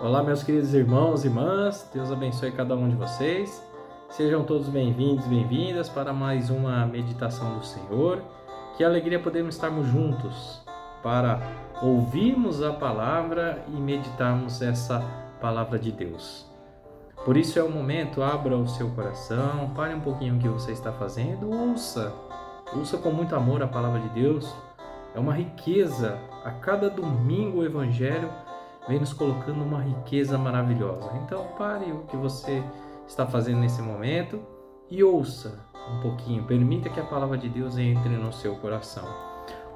Olá, meus queridos irmãos e irmãs, Deus abençoe cada um de vocês. Sejam todos bem-vindos e bem-vindas para mais uma meditação do Senhor. Que alegria podermos estarmos juntos para ouvirmos a palavra e meditarmos essa palavra de Deus. Por isso é o momento, abra o seu coração, pare um pouquinho o que você está fazendo, ouça com muito amor a palavra de Deus. É uma riqueza, a cada domingo o Evangelho vem nos colocando uma riqueza maravilhosa. Então pare o que você está fazendo nesse momento e ouça um pouquinho, permita que a palavra de Deus entre no seu coração.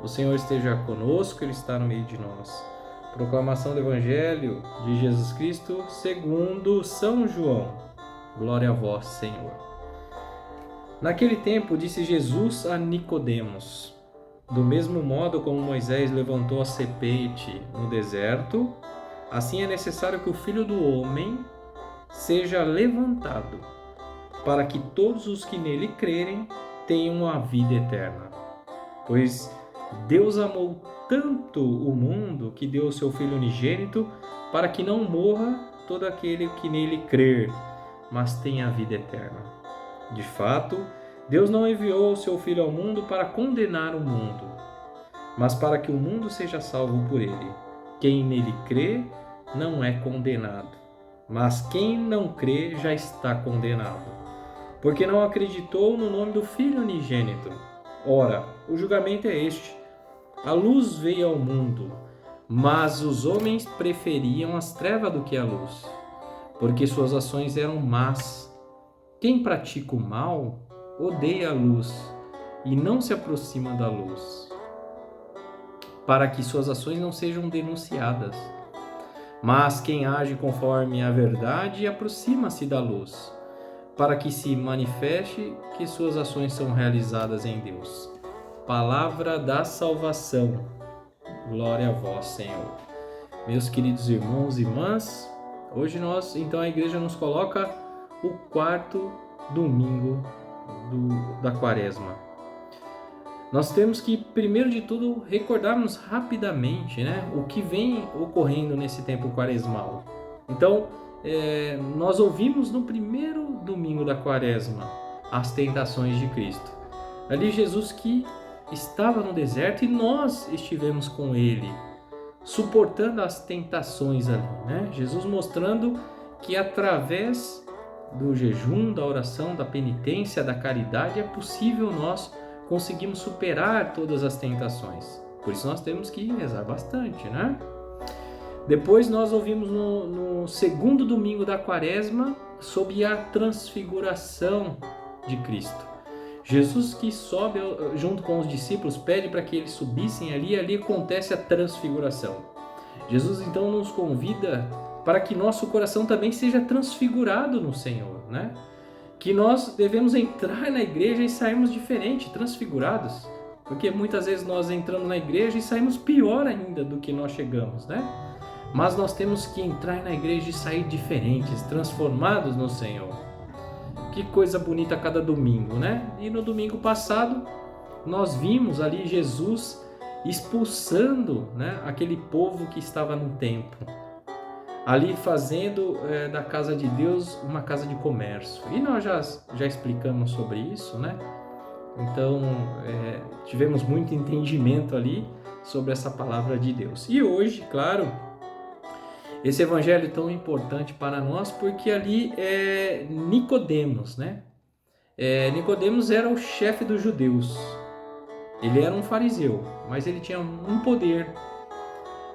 O Senhor esteja conosco, Ele está no meio de nós. Proclamação do Evangelho de Jesus Cristo segundo São João. Glória a vós, Senhor. Naquele tempo disse Jesus a Nicodemos: do mesmo modo como Moisés levantou a serpente no deserto, assim é necessário que o Filho do Homem seja levantado, para que todos os que nele crerem tenham a vida eterna. Pois Deus amou tanto o mundo que deu o seu Filho unigênito, para que não morra todo aquele que nele crer, mas tenha a vida eterna. De fato, Deus não enviou o seu Filho ao mundo para condenar o mundo, mas para que o mundo seja salvo por ele. Quem nele crê não é condenado, mas quem não crê já está condenado, porque não acreditou no nome do Filho unigênito. Ora, o julgamento é este: a luz veio ao mundo, mas os homens preferiam as trevas do que a luz, porque suas ações eram más. Quem pratica o mal odeia a luz e não se aproxima da luz, para que suas ações não sejam denunciadas. Mas quem age conforme a verdade aproxima-se da luz, para que se manifeste que suas ações são realizadas em Deus. Palavra da salvação. Glória a vós, Senhor. Meus queridos irmãos e irmãs, hoje então a igreja nos coloca o quarto domingo da Quaresma. Nós temos que, primeiro de tudo, recordarmos rapidamente, o que vem ocorrendo nesse tempo quaresmal. Então, nós ouvimos no primeiro domingo da Quaresma as tentações de Cristo. Ali Jesus que estava no deserto e nós estivemos com Ele, suportando as tentações ali, Jesus mostrando que através do jejum, da oração, da penitência, da caridade, é possível nós conseguirmos superar todas as tentações. Por isso nós temos que rezar bastante, Depois nós ouvimos no segundo domingo da Quaresma sobre a transfiguração de Cristo. Jesus que sobe junto com os discípulos, pede para que eles subissem ali acontece a transfiguração. Jesus então nos convida para que nosso coração também seja transfigurado no Senhor, Que nós devemos entrar na igreja e sairmos diferentes, transfigurados, porque muitas vezes nós entramos na igreja e saímos pior ainda do que nós chegamos, Mas nós temos que entrar na igreja e sair diferentes, transformados no Senhor. Que coisa bonita cada domingo, E no domingo passado nós vimos ali Jesus expulsando, aquele povo que estava no templo, ali fazendo da casa de Deus uma casa de comércio. E nós já explicamos sobre isso, Então, tivemos muito entendimento ali sobre essa palavra de Deus. E hoje, claro, esse evangelho é tão importante para nós porque ali é Nicodemos, Nicodemos era o chefe dos judeus. Ele era um fariseu, mas ele tinha um poder.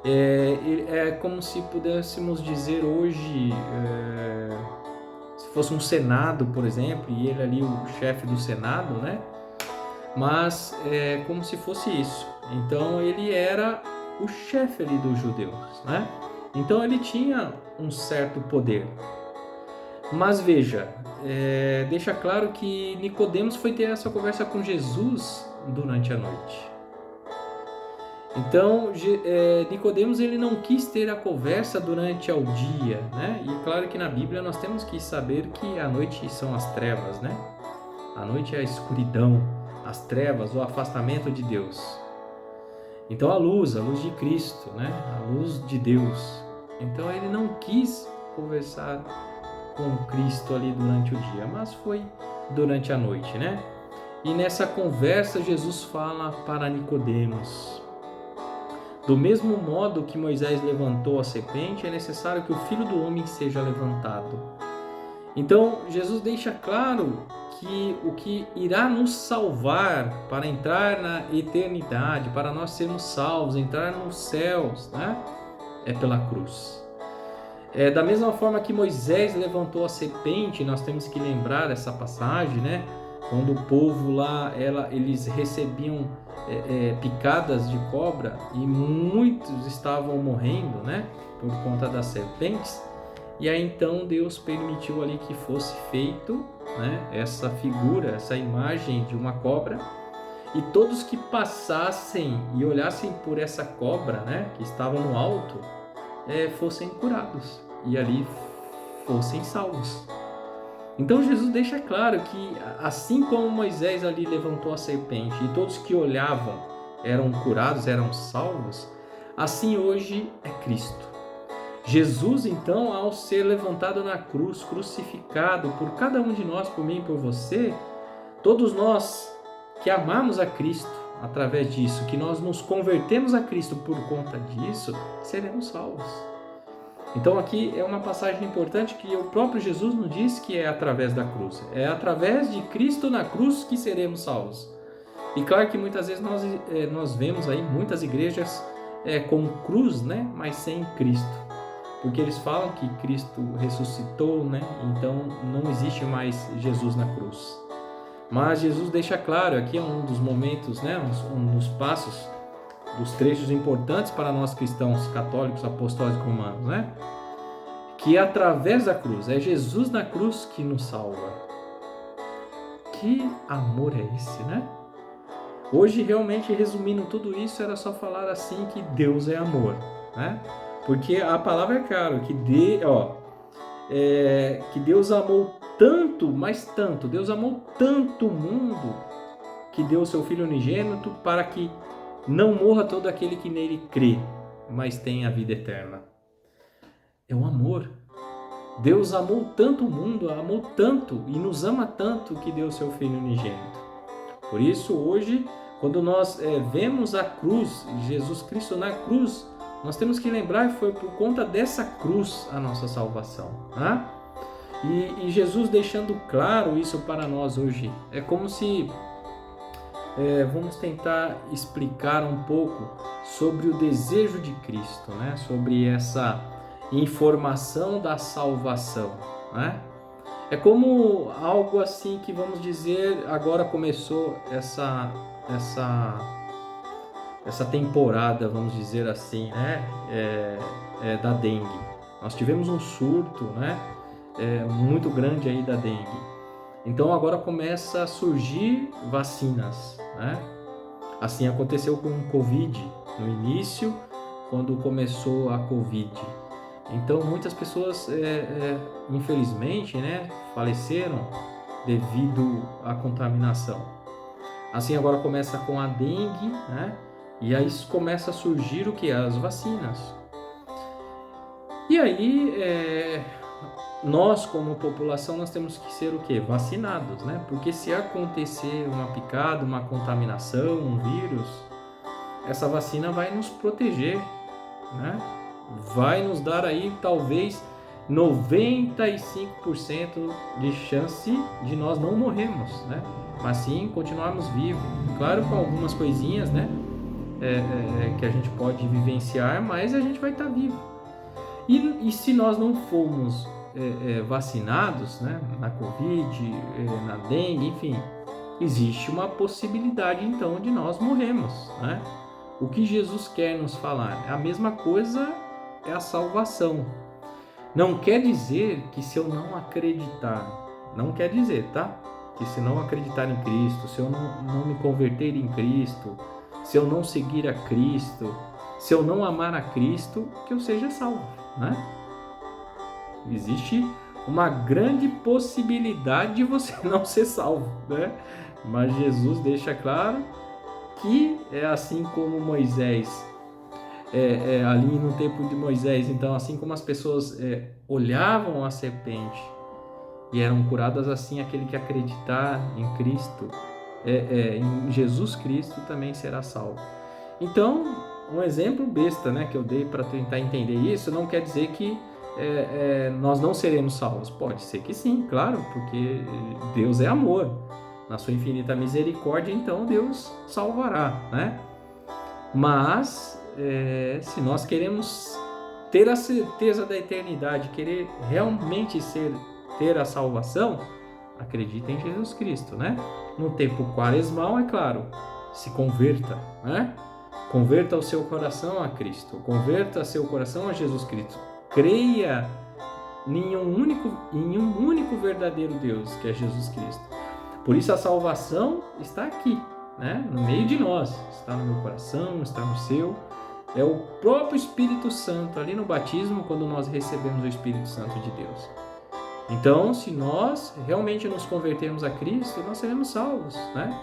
É como se pudéssemos dizer hoje, se fosse um senado, por exemplo, e ele ali o chefe do senado, Mas é como se fosse isso. Então ele era o chefe ali dos judeus, Então ele tinha um certo poder. Mas veja, deixa claro que Nicodemos foi ter essa conversa com Jesus durante a noite. Então, Nicodemos ele não quis ter a conversa durante o dia, E claro que na Bíblia nós temos que saber que a noite são as trevas, A noite é a escuridão, as trevas, o afastamento de Deus. Então a luz de Cristo, a luz de Deus, Então ele não quis conversar com Cristo ali durante o dia, mas foi durante a noite, né? E nessa conversa Jesus fala para Nicodemos: do mesmo modo que Moisés levantou a serpente, é necessário que o Filho do Homem seja levantado. Então Jesus deixa claro que o que irá nos salvar para entrar na eternidade, para nós sermos salvos, entrar nos céus, né? É pela cruz. Da mesma forma que Moisés levantou a serpente, nós temos que lembrar essa passagem, né? Quando o povo lá, eles recebiam picadas de cobra e muitos estavam morrendo, né? Por conta das serpentes. E aí então Deus permitiu ali que fosse feito, né? Essa figura, essa imagem de uma cobra. E todos que passassem e olhassem por essa cobra, né? Que estava no alto, fossem curados e ali fossem salvos. Então Jesus deixa claro que assim como Moisés ali levantou a serpente e todos que olhavam eram curados, eram salvos, assim hoje é Cristo. Jesus então, ao ser levantado na cruz, crucificado por cada um de nós, por mim e por você, todos nós que amamos a Cristo através disso, que nós nos convertemos a Cristo por conta disso, seremos salvos. Então aqui é uma passagem importante que o próprio Jesus nos diz que é através da cruz. É através de Cristo na cruz que seremos salvos. E claro que muitas vezes nós vemos aí muitas igrejas com cruz, né? Mas sem Cristo. Porque eles falam que Cristo ressuscitou, né? Então não existe mais Jesus na cruz. Mas Jesus deixa claro, aqui é um dos momentos, né? Um dos passos, dos trechos importantes para nós cristãos católicos, apostólicos romanos, né? Que através da cruz, é Jesus na cruz que nos salva. Que amor é esse, né? Hoje, realmente, resumindo tudo isso, era só falar assim que Deus é amor, né? Porque a palavra é clara, que Deus amou tanto, mas tanto, Deus amou tanto o mundo, que deu o seu Filho unigênito para que não morra todo aquele que nele crê, mas tenha a vida eterna. É o amor. Deus amou tanto o mundo, amou tanto e nos ama tanto que deu o seu Filho unigênito. Por isso, hoje, quando nós vemos a cruz, Jesus Cristo na cruz, nós temos que lembrar que foi por conta dessa cruz a nossa salvação, né? E Jesus deixando claro isso para nós hoje. É como se... vamos tentar explicar um pouco sobre o desejo de Cristo, né? Sobre essa informação da salvação, né? É como algo assim que, vamos dizer, agora começou essa temporada, vamos dizer assim, né? Da dengue. Nós tivemos um surto, né? Muito grande aí da dengue. Então agora começa a surgir vacinas, né? Assim aconteceu com o Covid no início, quando começou a Covid. Então muitas pessoas, infelizmente, né, faleceram devido à contaminação. Assim agora começa com a dengue, né? E aí começa a surgir o que? As vacinas. E aí nós como população nós temos que ser o quê? Vacinados, né? Porque se acontecer uma picada, uma contaminação, um vírus, essa vacina vai nos proteger, né? Vai nos dar aí talvez 95% de chance de nós não morrermos, né? Mas sim continuarmos vivos. Claro, com algumas coisinhas, né? Que a gente pode vivenciar, mas a gente vai estar vivo. E se nós não formos vacinados, né? Na Covid, na dengue, enfim, existe uma possibilidade então de nós morrermos, né? O que Jesus quer nos falar? A mesma coisa é a salvação. Não quer dizer que se eu não acreditar, não quer dizer, tá? Que se não acreditar em Cristo, se eu não me converter em Cristo, se eu não seguir a Cristo, se eu não amar a Cristo, que eu seja salvo, né? Existe uma grande possibilidade de você não ser salvo, né? Mas Jesus deixa claro que é assim como Moisés ali no tempo de Moisés. Então, assim como as pessoas olhavam a serpente e eram curadas, assim aquele que acreditar em Cristo, em Jesus Cristo, também será salvo. Então, um exemplo besta, né, que eu dei para tentar entender isso, não quer dizer que nós não seremos salvos. Pode ser que sim, claro, porque Deus é amor. Na sua infinita misericórdia, então Deus salvará, né? Mas, se nós queremos ter a certeza da eternidade, querer realmente ter a salvação, acredita em Jesus Cristo, né? No tempo quaresmal, é claro, se converta, né? Converta o seu coração a Cristo, converta seu coração a Jesus Cristo. Creia em um único verdadeiro Deus, que é Jesus Cristo. Por isso a salvação está aqui, né? No meio de nós. Está no meu coração, está no seu. É o próprio Espírito Santo ali no batismo, quando nós recebemos o Espírito Santo de Deus. Então, se nós realmente nos convertermos a Cristo, nós seremos salvos, né?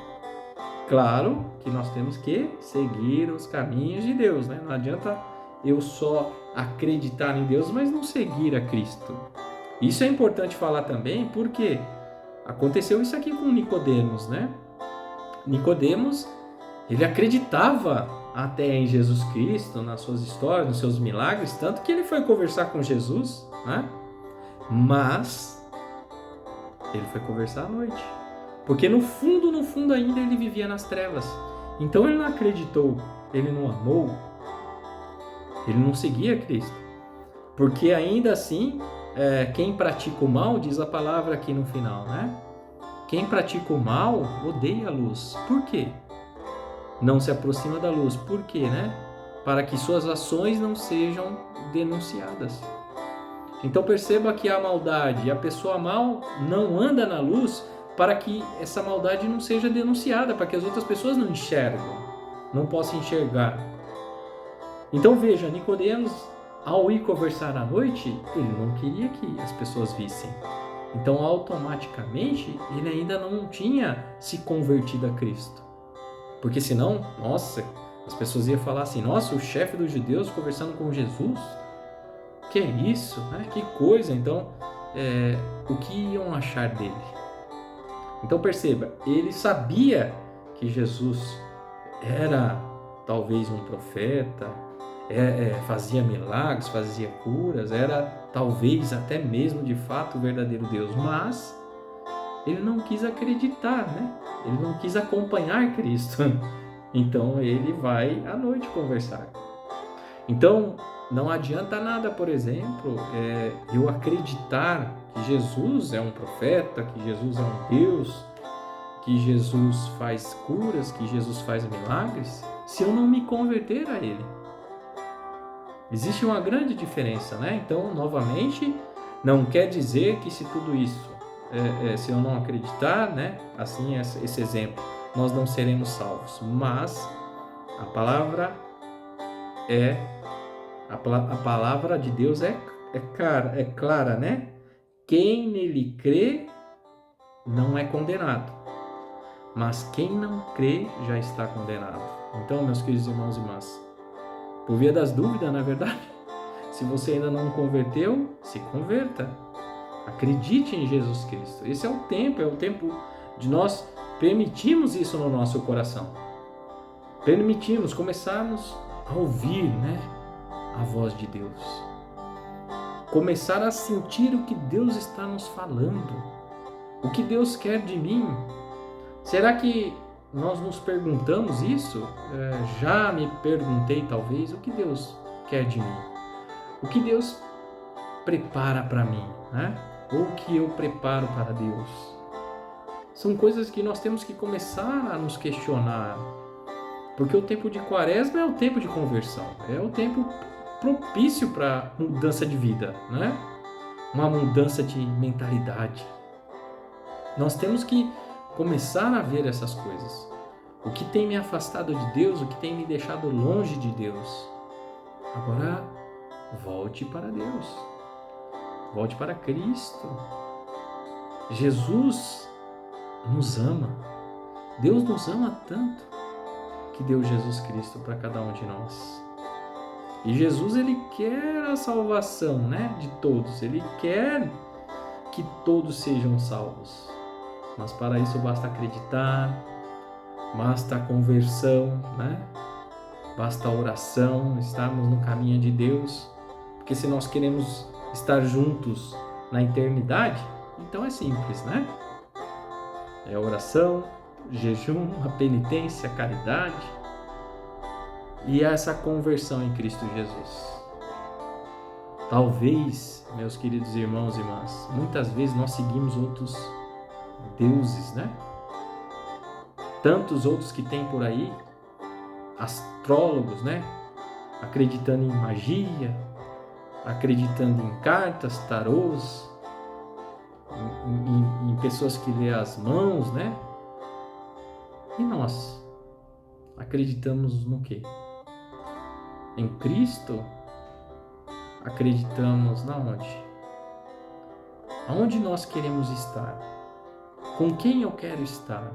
Claro que nós temos que seguir os caminhos de Deus, né? Não adianta eu só acreditar em Deus, mas não seguir a Cristo. Isso é importante falar também, porque aconteceu isso aqui com Nicodemos, né? Nicodemos, ele acreditava até em Jesus Cristo, nas suas histórias, nos seus milagres, tanto que ele foi conversar com Jesus, né? Mas ele foi conversar à noite. Porque no fundo ainda ele vivia nas trevas. Então ele não acreditou, ele não amou, ele não seguia Cristo. Porque ainda assim, quem pratica o mal, diz a palavra aqui no final, né? Quem pratica o mal odeia a luz. Por quê? Não se aproxima da luz. Por quê, né? Para que suas ações não sejam denunciadas. Então perceba que a maldade, a pessoa mal não anda na luz para que essa maldade não seja denunciada, para que as outras pessoas não enxergam, não possam enxergar. Então veja, Nicodemos, ao ir conversar à noite, ele não queria que as pessoas vissem. Então automaticamente ele ainda não tinha se convertido a Cristo. Porque senão, nossa, as pessoas iam falar assim, nossa, o chefe dos judeus conversando com Jesus? Que é isso? Né? Que coisa! Então, o que iam achar dele? Então perceba, ele sabia que Jesus era talvez um profeta, fazia milagres, fazia curas, era talvez até mesmo de fato o verdadeiro Deus, mas ele não quis acreditar, né? Ele não quis acompanhar Cristo. Então ele vai à noite conversar. Então não adianta nada, por exemplo, eu acreditar que Jesus é um profeta, que Jesus é um Deus, que Jesus faz curas, que Jesus faz milagres, se eu não me converter a Ele. Existe uma grande diferença, né? Então, novamente, não quer dizer que se tudo isso, se eu não acreditar, né? Assim, esse exemplo, nós não seremos salvos. Mas a palavra a palavra de Deus é clara, né? Quem nele crê não é condenado, mas quem não crê já está condenado. Então, meus queridos irmãos e irmãs, por via das dúvidas, na verdade, se você ainda não converteu, se converta. Acredite em Jesus Cristo. Esse é o tempo de nós permitirmos isso no nosso coração. Permitirmos, começarmos a ouvir, né, a voz de Deus. Começar a sentir o que Deus está nos falando. O que Deus quer de mim. Será que nós nos perguntamos isso? Já me perguntei talvez o que Deus quer de mim. O que Deus prepara para mim, né? Ou o que eu preparo para Deus. São coisas que nós temos que começar a nos questionar. Porque o tempo de Quaresma é o tempo de conversão. É o tempo propício para mudança de vida, né? Uma mudança de mentalidade. Nós temos que começar a ver essas coisas. O que tem me afastado de Deus, o que tem me deixado longe de Deus. Agora, volte para Deus. Volte para Cristo. Jesus nos ama. Deus nos ama tanto que deu Jesus Cristo para cada um de nós. E Jesus, ele quer a salvação, né, de todos. Ele quer que todos sejam salvos. Mas para isso basta acreditar, basta a conversão, né? Basta a oração, estarmos no caminho de Deus. Porque se nós queremos estar juntos na eternidade, então é simples, né? É a oração, jejum, a penitência, a caridade e essa conversão em Cristo Jesus. Talvez, meus queridos irmãos e irmãs, muitas vezes nós seguimos outros deuses, né? Tantos outros que tem por aí, astrólogos, né? Acreditando em magia, acreditando em cartas, tarôs, em pessoas que lê as mãos, né? E nós acreditamos no quê? Em Cristo? Acreditamos na onde? Aonde nós queremos estar? Com quem eu quero estar?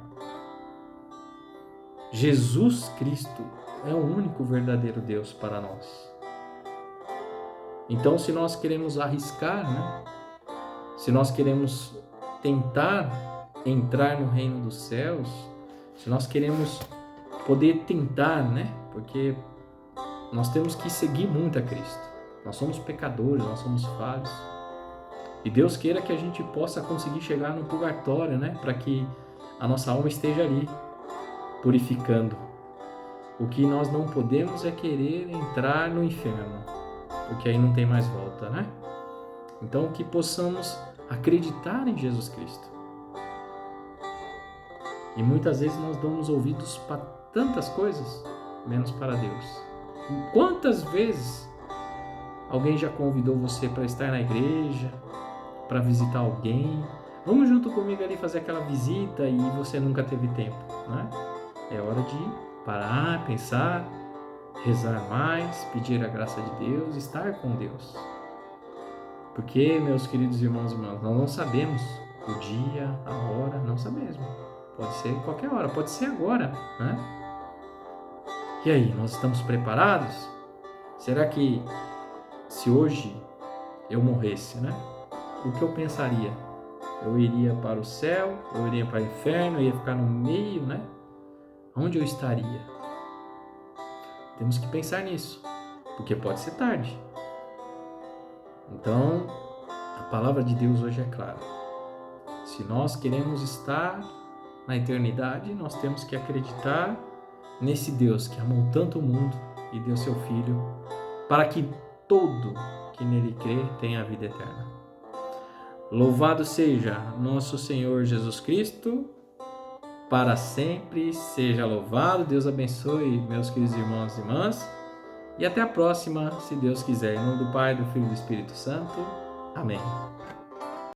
Jesus Cristo é o único verdadeiro Deus para nós. Então, se nós queremos arriscar, né? Se nós queremos tentar entrar no reino dos céus, se nós queremos poder tentar, né? Porque nós temos que seguir muito a Cristo. Nós somos pecadores, nós somos falhos. E Deus queira que a gente possa conseguir chegar no purgatório, né? Para que a nossa alma esteja ali, purificando. O que nós não podemos é querer entrar no inferno, porque aí não tem mais volta, né? Então, que possamos acreditar em Jesus Cristo. E muitas vezes nós damos ouvidos para tantas coisas, menos para Deus. E quantas vezes alguém já convidou você para estar na igreja, para visitar alguém? Vamos junto comigo ali fazer aquela visita e você nunca teve tempo, né? É hora de parar, pensar, rezar mais, pedir a graça de Deus, estar com Deus. Porque, meus queridos irmãos e irmãs, nós não sabemos o dia, a hora, não sabemos. Pode ser qualquer hora, pode ser agora, né? E aí, nós estamos preparados? Será que se hoje eu morresse, né? O que eu pensaria? Eu iria para o céu, eu iria para o inferno, eu ia ficar no meio, né? Onde eu estaria? Temos que pensar nisso, porque pode ser tarde. Então, a palavra de Deus hoje é clara. Se nós queremos estar na eternidade, nós temos que acreditar nesse Deus que amou tanto o mundo e deu seu Filho para que todo que nele crê tenha a vida eterna. Louvado seja nosso Senhor Jesus Cristo, para sempre seja louvado. Deus abençoe, meus queridos irmãos e irmãs. E até a próxima, se Deus quiser. Em nome do Pai, do Filho e do Espírito Santo. Amém.